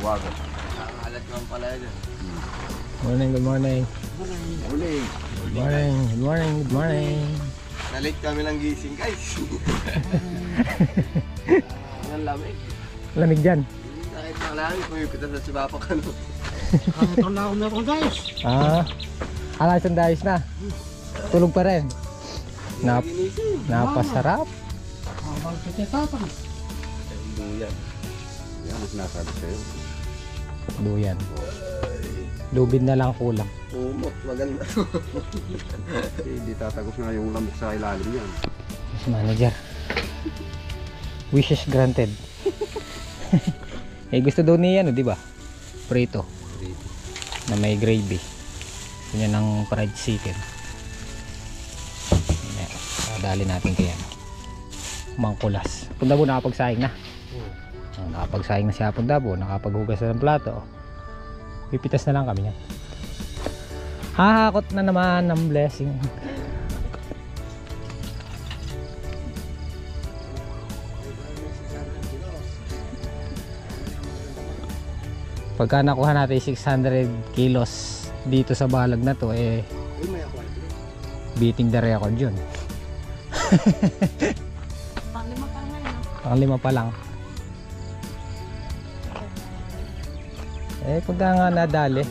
Buwagan. Nakakalat naman pala yun. Morning, good morning. Morning. Good morning, good morning, good morning. Nalit kami ng gising guys. Ang lamig. Lamig dyan. Nakit na namin pumipita sa sibapak ano. Nakakataon na ako meron guys. Alas dayos na. Tulog pa rin. Ginising. Napasarap. Habang kititapang. Duyan. Yan ang sinasabi sa'yo. Duyan. Lubid na lang kulang. Umot, maganda. Hindi tatagos nga yung lamok sa ilalim yan. Mas manager. Wishes granted. Eh gusto daw niya ano, di ba? Prito. Na may gravy. Yan ang fried chicken. Ayan. Dali natin kaya. Mangkulas. Pundabo nakapagsaing na. Nakapagsaing na siya Pundabo. Nakapaghugas na ng plato. Pipitas na lang kami yan. Hahakot na naman ng blessing. Pagka nakuha natin 600 kilos dito sa balag na to eh beating the record yun. Panglima pa ngayon. Panglima pa lang. Eh pagka nga nadali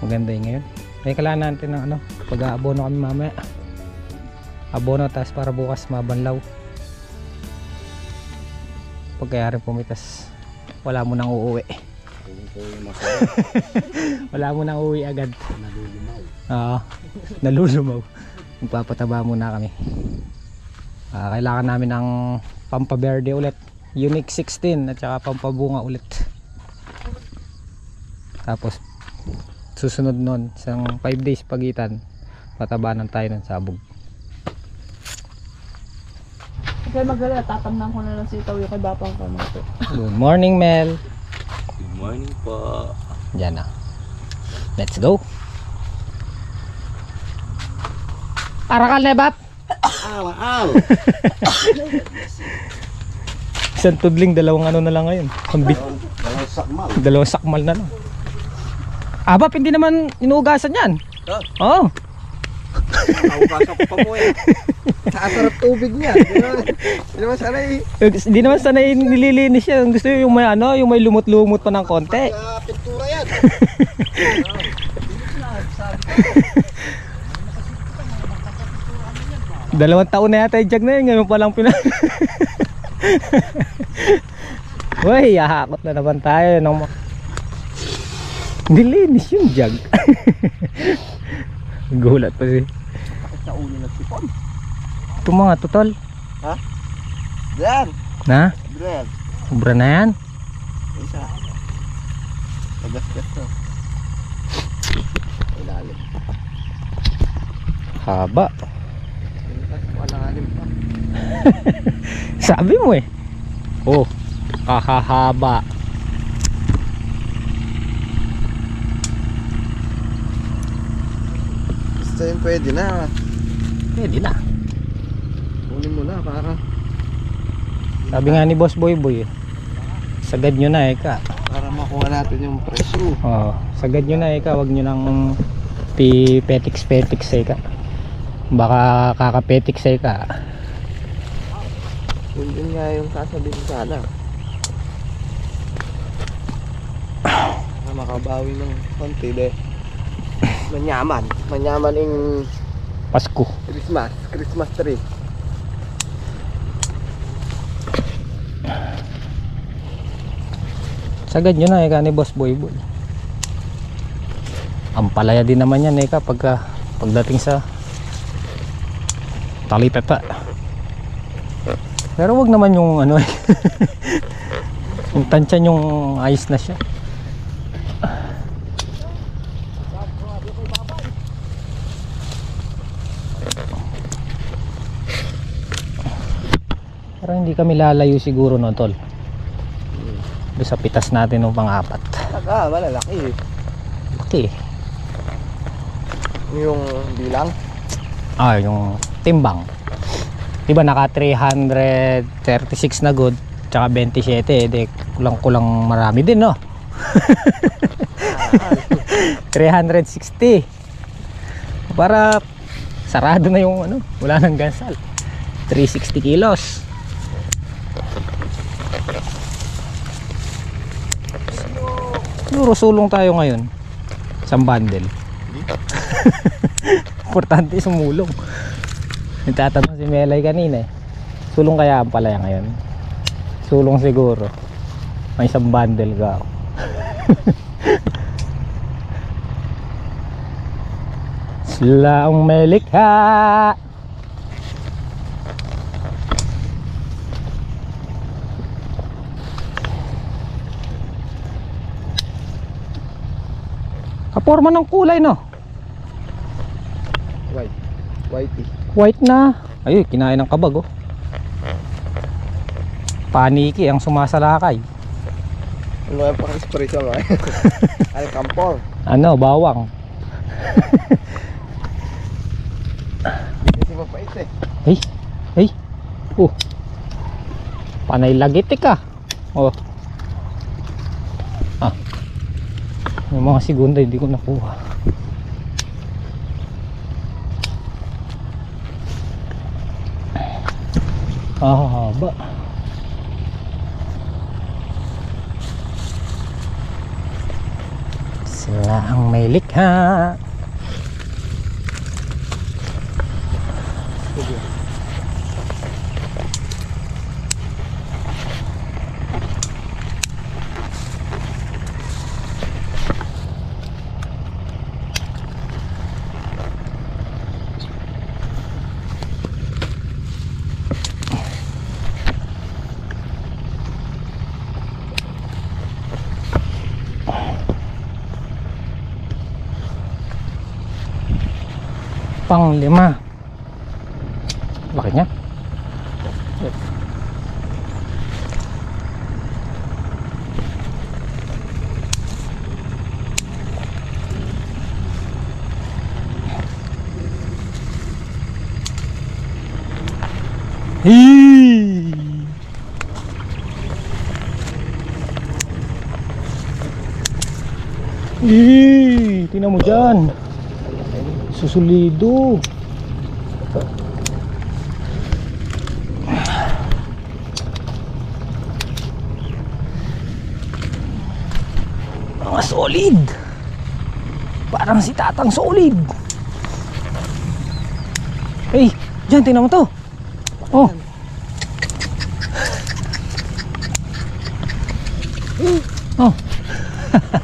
maganda yung ngayon. May kailangan natin ng ano, pag-aabono kami mamaya. Abono tas para bukas mabanlaw. Pagkaya rin pumitas, wala mo nang uuwi. Wala mo nang uuwi agad. Nalulumaw. Nalulumaw. Magpapataba muna kami. Kailangan namin ng pampaberde ulit. Unique 16 at saka pampabunga ulit. Tapos susunod nun, isang 5 days pagitan, patabanan tayo ng sabog. Kaya magala, tatamnan ko na lang si Itaw yung kay Bapang Kamato. Good morning, Mel. Good morning po. Diyan na. Let's go. Arakal na, Bap. Aw! Isang tudling, dalawang ano na lang ngayon. Dalawang sakmal. Dalawang sakmal na lang. Bap, hindi naman inuugasan yan. Oo. Nakaugasan ko pa po eh. Nakasarap tubig niya. Hindi naman sanay. Hindi naman sanay nililinis siya. Gusto yung may ano, yung may lumot-lumot pa ng konti. Pintura yan. 2 taon na yata yung jag na yun. Ngayon palang Uy, hahakot na naman tayo ng nilinis yung jag. Gulat pa siya. Sa ulo ng sipon. Ito mga tutol. Ha? Diyan. Na? Diyan. Sobra na yan. Isa. Nagasgas to. Ilalim. Haba. Malalim pa. Sabi mo eh. Oh, kakahaba. Gusto yun pwede na. Pwede na. Kunin mo na para. Sabi nga ni Boss Boy Boy, sagad nyo na eka. Para makuha natin yung presyo. Oh, sagad nyo na eka, wag nyo nang petix eka. Baka kakapetix eka. Yun nga yung sasabihin sana. Na makabawi ng konti de. Manyaman. Manyaman yung Pasko. Christmas tree. Sagad nyo na eka ni Boss Boy Boy. Ang palaya din naman yan eka pagdating sa talipeta. Pero wag naman yung ano eh. Yung tansyan yung ayos na siya. Pero hindi kami lalayo siguro no tol. Doon sa pitas natin ng pang-apat. Malalaki eh. Okay. Yung bilang. Yung timbang. Diba naka 336 na good, tsaka 27, di kulang-kulang marami din, no? 360. Para sarado na yung ano, wala nang gansal. 360 kilos. Siguro sulong tayo ngayon. Isang bundle. Importante sumulong. Nagtatanong si Melay kanina eh. Sulong kaya ang palaya ngayon? Sulong siguro. May isang bundle ka. Sila ang may likha. Kaporma ng kulay, no? Whitey. White na. Ayun, kinain ng kabag, oh. Paniki ang sumasalakay. Ano yung pang-espresso mo? Alcampor. Ano, bawang. Kasi mapait eh. Hey, hey. Panay lagitik ah. Oh. Ah. Yung mga segunda hindi ko nakuha. Haba. Sila ang may likha. Pang 5. Laki niya. Hii. Tingnan mo dyan. Susulido. Mga solid. Parang si Tatang solid. Hey, dyan, tingnan mo to. Oh. Oh.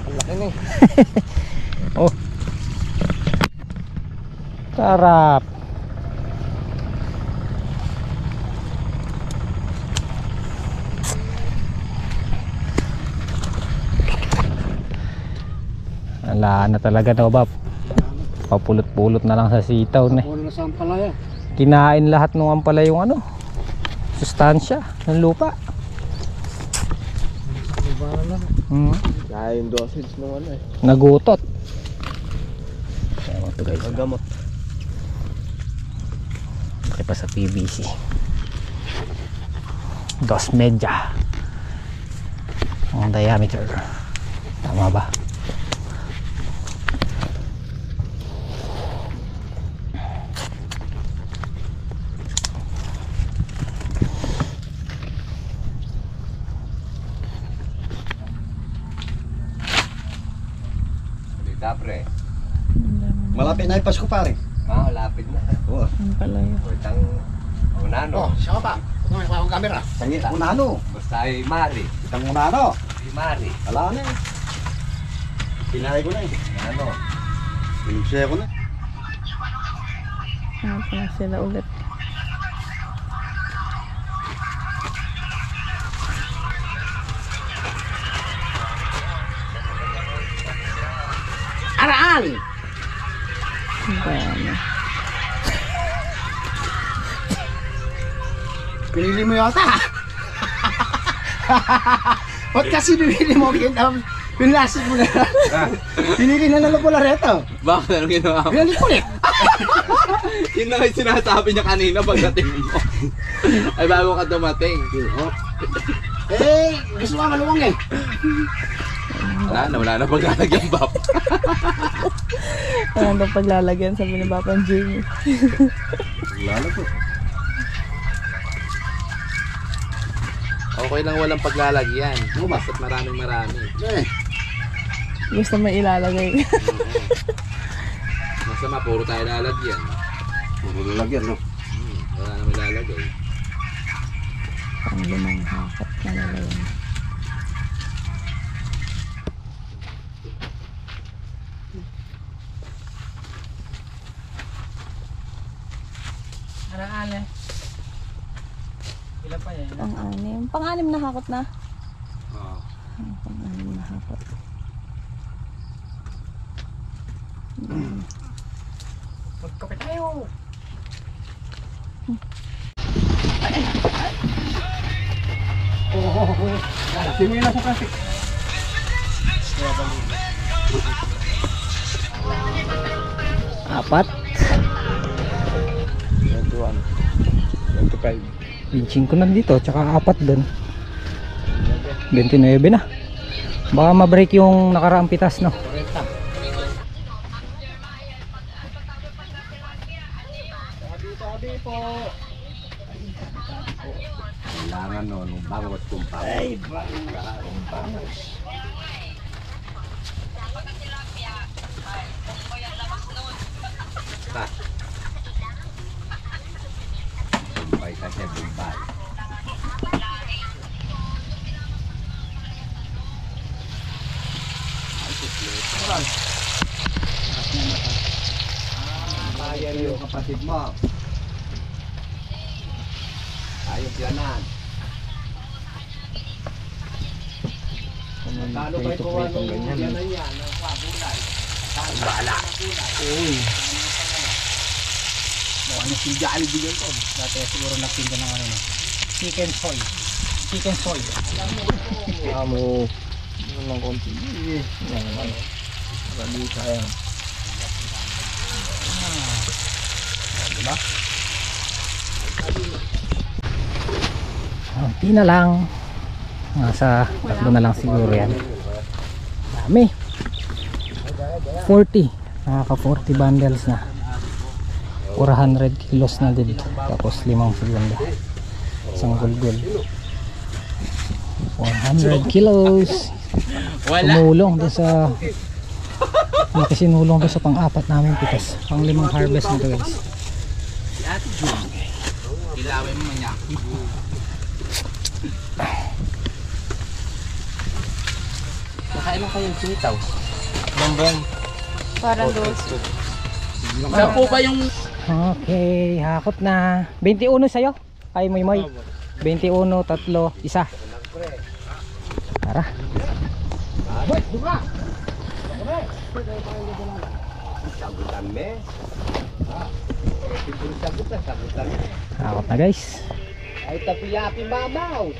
Laki na eh. Oh. Sarap. Wala na talaga na, Bob. Papulot-pulot na lang sa sitaw na. Wala na sa ampalaya. Kinain lahat ng ampalaya yung ano, sustansya ng lupa. Kaya yung dosage ng ano eh. Nagutot. Ayan mo ito, guys. Magamot. Laki pa sa PVC. 2.5 ang diameter. Tama ba? Pre. Malapit na yung Pasko pare. Malapit na. Oo. Ang palaya. Itang unano. Siya ka pa. Kumain ko ang camera. Tangi, unano. Basta ay Mari. Itang unano. Si Mari. Wala na eh. Pinahay ko na eh. Ano? Pinugsiya ko na. Hanap na sila ulit. Araan! Ang dami. Pinili mo yata. Ba't kasi pinili mo? Pinlasip mo na. Pinili na ng pula reto. Bakit? Anong ginawa mo? Pinali ulit. Yun na nga yung sinasabi niya kanina pagdating mo. Ay bago ka dumating. Eh, gusto nga maluwang eh. Wala na paglalagyan bap. Wala daw paglalagyan, sabi ni Papa Jimmy. Wala na po. Okay lang walang paglalagyan. Basta't maraming. Eh, Gusto mo ilalagay. Masama, puro tayo lalagyan. Puro lalagyan, no? Wala naman lalagay. Ang limang hakot na lalagyan. Ano? Ilan pa yan? Pang-anim. Pang-anim na hakot na. Oo. Pang-anim na hakot. Magkape tayo! Tingin na sa plastic. Apat. 21. 25. Pinching ko na dito, tsaka apat doon. 29 na. Baka ma-break yung nakaraang pitas, no? Kailangan no, nung bangot kumpang. Ay, bangot. Bumbay kasi Bumbay. Kaya yung kapatid mo. Ayos yanan. Talo ba ito ang yanan yan? Ang pabulay. Bala. Uy. Ano si Jollibee yun to? Dati siguro nagtinda ng ano no? Chicken soy. Chicken soy. Amo. Ano lang konti. Yan naman. Rali kaya. Diba? Konti na lang. Nasa tatlo na lang siguro yan. Dami. 40. Nakaka 40 bundles na. 400 kilos na din. Tapos 5 segunda. Isang gulgul. 400 kilos. Tumulong doon sa sinulong doon sa pang-apat namin pitas. Pang-5 harvest nito guys. Ilawin mo niya. Nakailan kayong sitaw? Lambong. Parang dos. Saan po ba yung... Okay, hakot na. 21 sa'yo. Ay, Moy. 21, 3, 1. Tara. Sagutan me. Hakot na guys. Ay tapiyapi mamaw.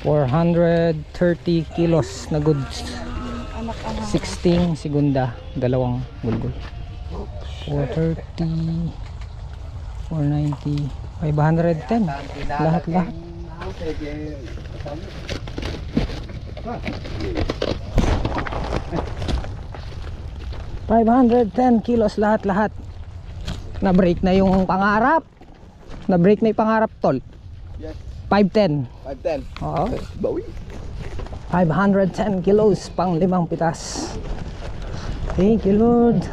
430 kilos na goods. 16 segunda, dalawang gulgul. 430, 490, 510. Lahat-lahat. $510 kilos lahat-lahat. Na-break na yung pangarap. Na-break na yung pangarap, tol. Yes. 510. 510. Oo. Bawi. 510 kilos pang 5 pitas. Thank you Lord.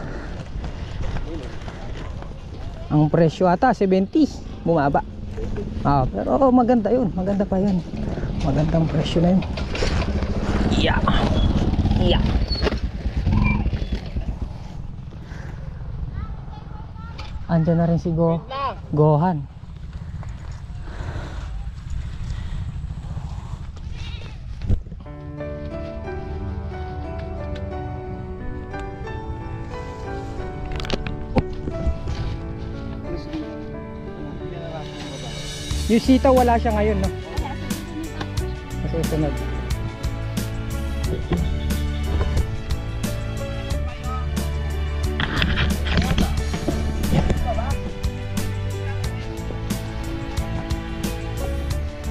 Ang presyo ata 70, bumaba. Pero maganda yun, maganda pa yun. Magandang presyo na yun. Yeah. Yeah. Andyan na rin si Gohan. Yung sitaw wala siya ngayon, no? Masusunod.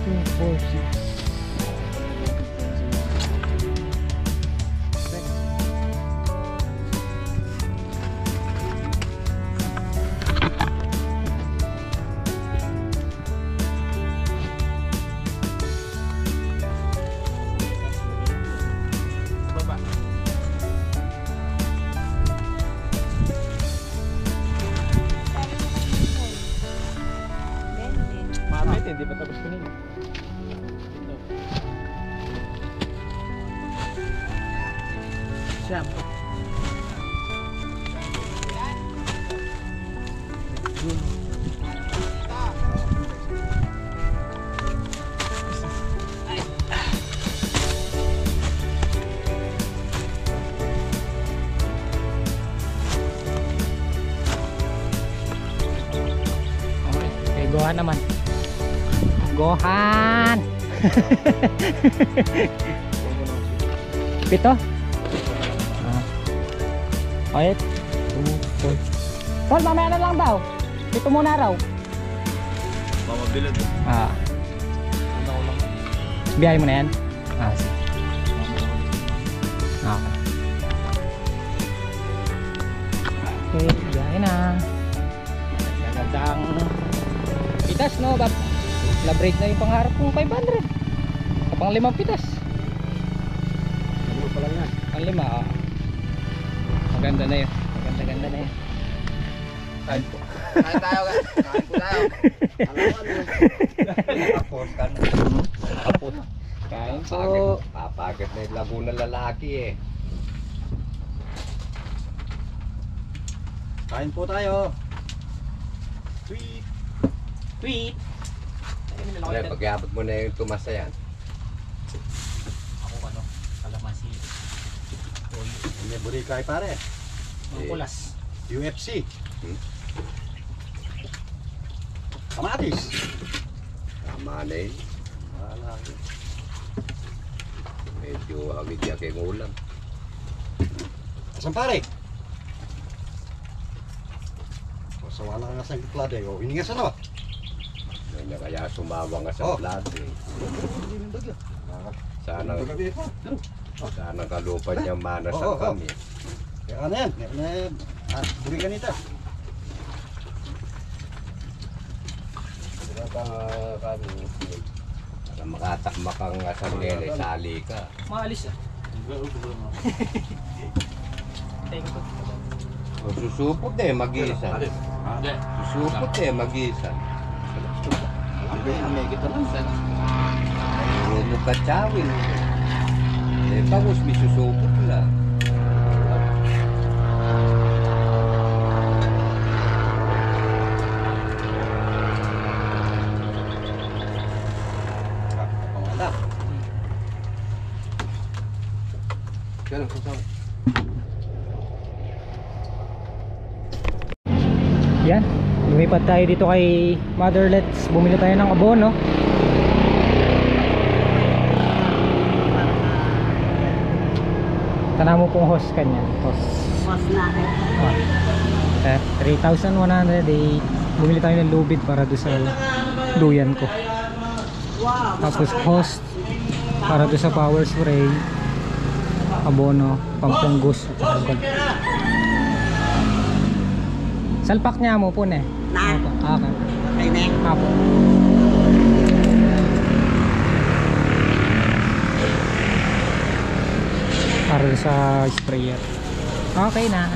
2, 4, 6. Mabit, hindi pa tapos kunin. Siyam. Okay, kay Gohan naman. Gohan! Pito? Okay. 2, 4. Tol, mamaya na lang daw. Pito muna raw. Mamabilad. Biyahe mo na yan? Sige. Okay. Okay, biyahe na. Magandang pitas, no? Na-break na yung pangarap kong 500. Kapang 5 pitas. Ano pa lang yan? Ang 5, maganda na yun. Maganda na yun. Kain tayo, guys. Kain po tayo. Tapos ka na. Tapos. Kain po. Papagod na yung Laguna lalaki eh. Kain po tayo. Tweet. Kaya pag-iabot mo na yung tumasa yan. Ako ano, kalamansi. May burikay pare. Kulas. UFC. Kamatis. Tama na yun. Wala. Medyo hagigyak yung ulam. Asan pare? O, sawa na nga sa giklade. O, iningasan na ba? Hindi na kaya sumawa nga sa plato eh. Sana kalupan niya manasan kami. Kaya ano yan? Kaya ano yan? Buri ka nito. Para makatakma kang sarili, sali ka. Maalis ah. O, susupot eh, mag-isa. Susupot eh, mag-isa. May kita lang. Rumo ka chawin. Eh, bagus may susupot lang. Pamala. Ganun, susupot. Yan, lumipat tayo dito kay Mother Let's. Bumili tayo ng abono. Tanaw mo pong host kanya. Host na. 3,100 eh. Bumili tayo ng lubid para doon sa duyan ko. Tapos host para doon sa power spray, abono, pampunggos at saka gold. Salpak niya mo po ne. Na. Okay. Ay ne. Apo. Para sa sprayer. Okay na.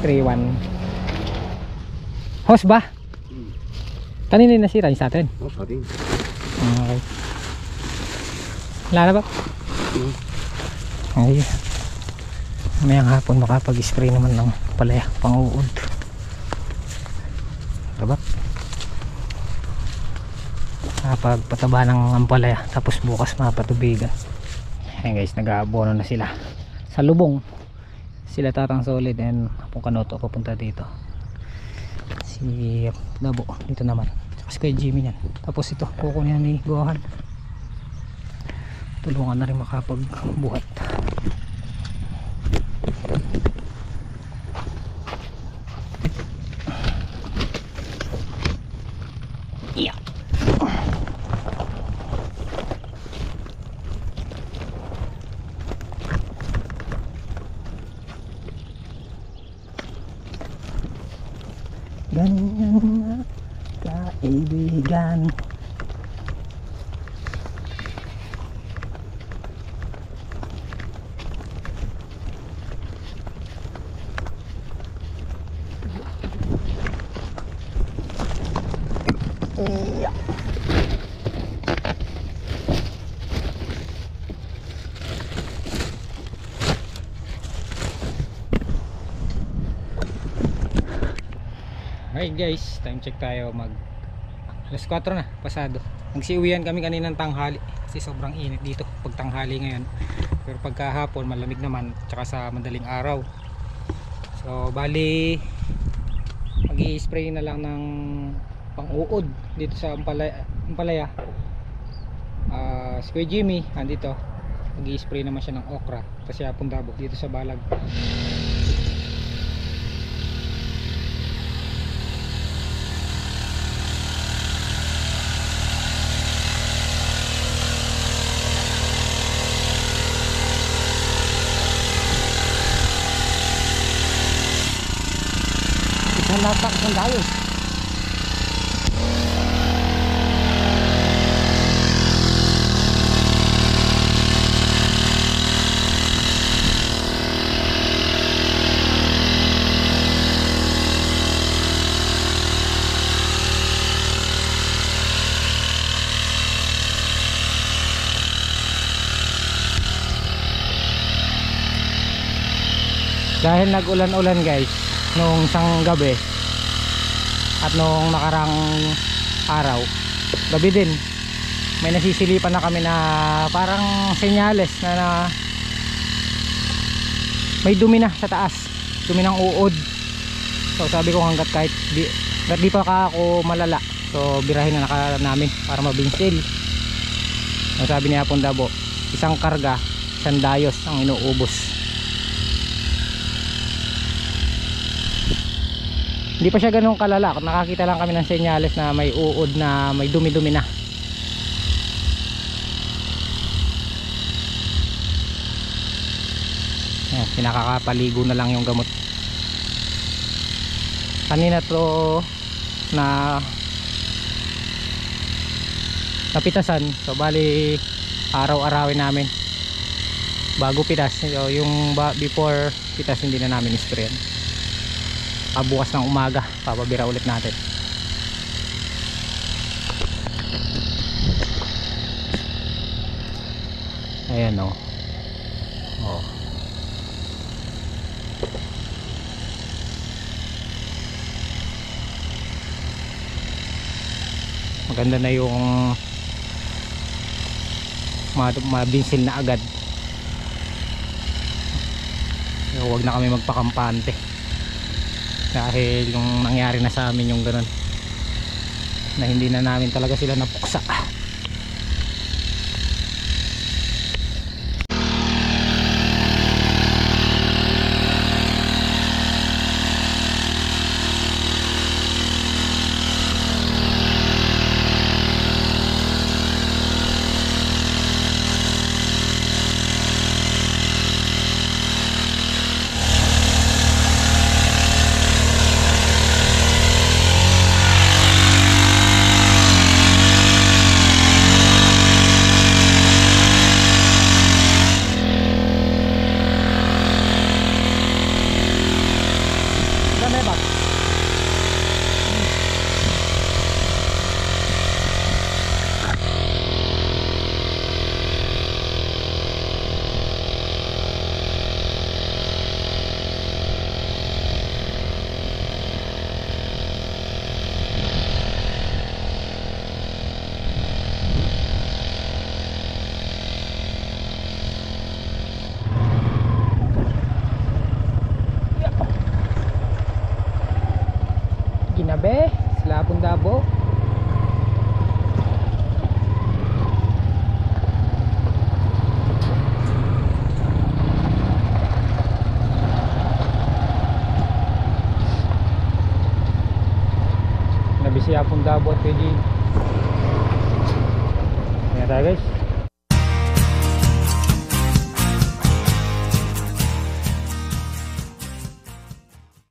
3-1. Hose ba? Kanina yung nasira yung sa atin. Oh, sorry. Okay. Wala na ba? Okay. Mamayang hapon makapag-spray naman ng palaya pang-uod. Diba? Nakapagpataba ng ampalaya tapos bukas mapatubigan. Ayan guys, nag-aabono na sila sa lubong. Sila Tatang Solid and Apong Kanoto papunta dito. Si Dabo dito naman. Tapos kay Jimmy yan. Tapos ito kukunin ni Gohan. Tulungan na rin makapagbuhat. Yeah. kaibigan. Alright guys, time check tayo. Alas 4 na, pasado. Nagsiuwian kami kaninang tanghali kasi sobrang init dito pag tanghali ngayon. Pero pagkahapon malamig naman, tsaka sa madaling araw. So bali mag-i-spray na lang ng pang-uod dito sa Ampalaya. Si Kuya Jimmy andito, mag-i-spray naman siya ng okra kasi hapon Davao dito sa Balag. Natak ng dayos. Dahil nag-ulan-ulan guys nung isang gabi at nung nakarang araw, gabi din, may nasisilipan na kami na parang senyales na may dumi na sa taas, dumi ng uod. So sabi ko hanggat kahit di pa ako malala, so birahin na namin para mabinsil. So sabi ni Hapon Dabo, isang karga, isang dayos ang inuubos. Hindi pa siya ganun kalala, nakakita lang kami ng senyales na may uod na may dumi-dumi na. Ayan, pinakakapaligo na lang yung gamot. Kanina to na napitasan, so bali araw-arawin namin bago pitas. So, yung before pitas hindi na namin isprayan. Bukas ng umaga papabira ulit natin. Ayan o. Oh. Maganda na yung mabinsil na agad. Huwag na kami magpakampante dahil yung nangyari na sa amin yung ganun na hindi na namin talaga sila napuksa. Ginabe, sila Hapon Dabo. Nabi si Hapon Dabo at Kuya Jimmy. Ayan tayo guys.